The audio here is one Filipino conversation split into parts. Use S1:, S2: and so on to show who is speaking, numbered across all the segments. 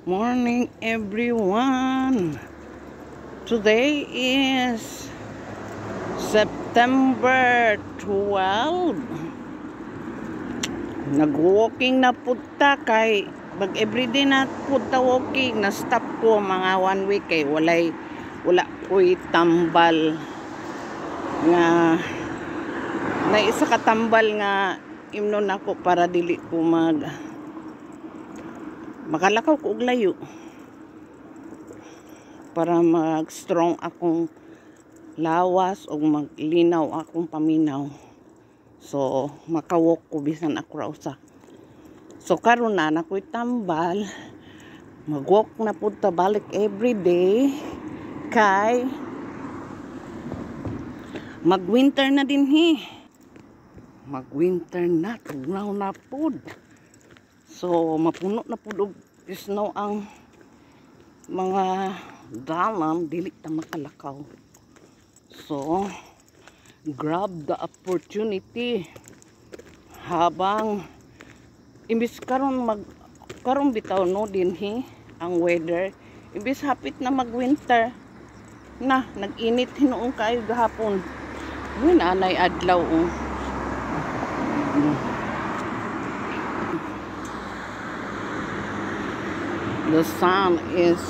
S1: Morning everyone. Today is September 12. Nag-walking na punta kay pag everyday na punta walking na stop ko mga 1 week kay wala ko'y tambal nga na isa ka tambal nga imnon ako para dili ko makalakaw ko og layo para mag strong akong lawas o maglinaw akong paminaw. So makawalk ko bisan ako ra usa. So karon na nakoy tambal, magwalk na pud ta balik everyday kay magwinter na dinhi. Magwinter na, tugnaw na pud. So mapuno na pud og snow ang mga dalan, dili ta makalakaw. So grab the opportunity habang imbis karon bitaw no dinhi ang weather, imbis hapit na magwinter na nag-init hinuon kayo gahapon. Yun anay adlaw The sun is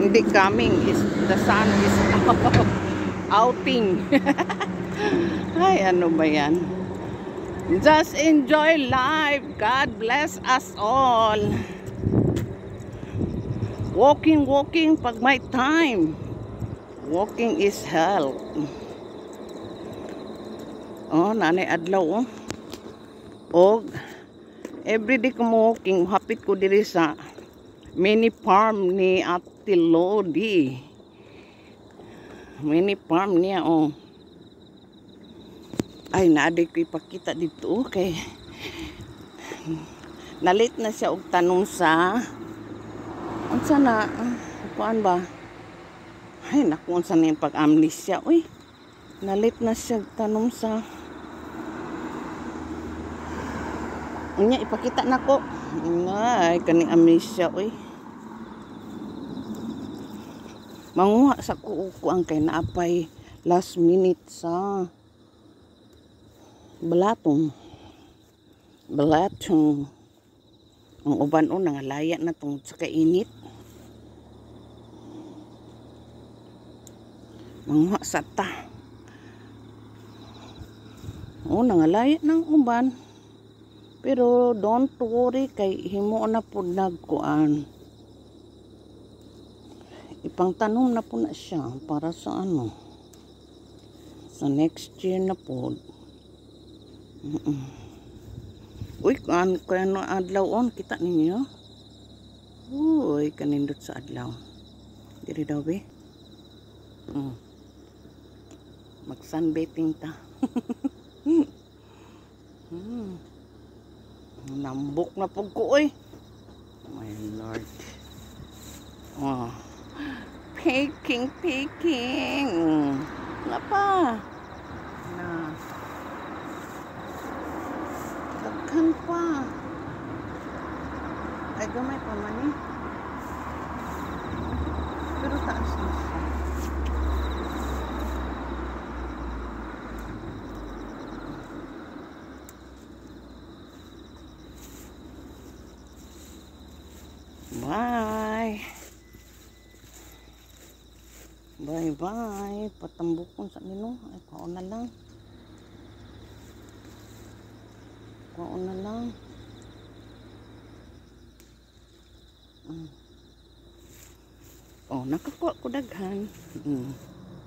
S1: hindi coming, the sun is outing. Ay, ano ba yan? Just enjoy life. God bless us all. Walking pag may time. Walking is health. Oh, nanay adlaw og everyday ko walking, hapit ko diri sa mini farm ni Ate Lodi. Mini farm niya Ay, naaday ko ipakita dito kay nalit na siya og tanong sa unsa na kuan ba? Ay, naku, unsa na yung pag-amnesia. Uy, nalit na siya tanong sa unya ipakita nako. Ay, kaning amnesia uy. Manguha sa kuukuan kay naapay last minute sa balatong. Ang uban nangalaya na tungod sa kainit. Manguha sa ta. Nangalaya ng uban. Pero don't worry kay himo na po nagkuan. Ipang tanom na po na siya para sa sa next year na po. Uy, kano adlaw kita ninyo? Uy, kanindot sa adlaw. Diri daw be. Mag sunbathing ta. Nambok na po ko my lord. Peking nga pa na daghan pa ay gamay pa man pero taas na siya. Bye. Patambukon sa nino. Ay, kaon na lang. Nakakuha ko daghan.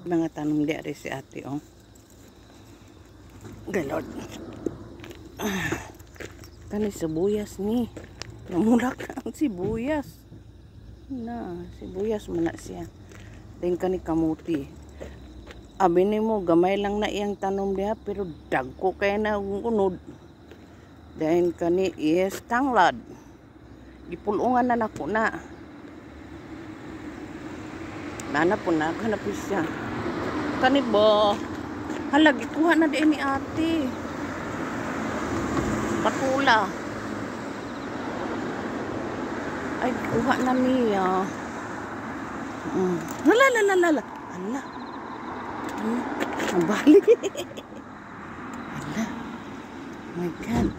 S1: Mga tanong diari si ate, Galod. Kani sibuyas ni. Namulak na ang sibuyas. Sibuyas man na siya. Then kani kamuti. Abi ni mo, gamay lang na iyang tanom diha, pero dagko kaya na unod. Then kani is tanglad. Gipulungan na nako na. Nana po na, hanap siya. Kani ba? Hala, gikuha na din ni ate. Patula. Ay, kuha na niya. Hala, hala, hala. Hala. Nabali. Hala. Oh my God.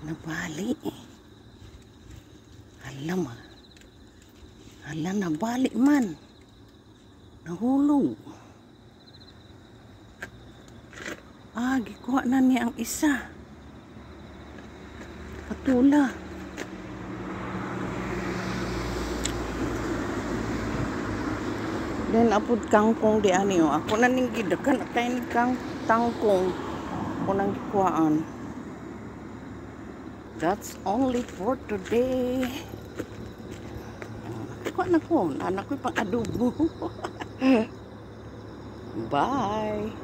S1: Nabali. Hala ma. Hala, nabali man. Nahulog. Ah, gikuha na niya ang isa. Patula. Then apod kangkong di ani o. Ako na ning gidakan kay ni tangkong. Ako nang gikuhaan. That's only for today. Kuha na ko. Anak ko pang adobo. Bye.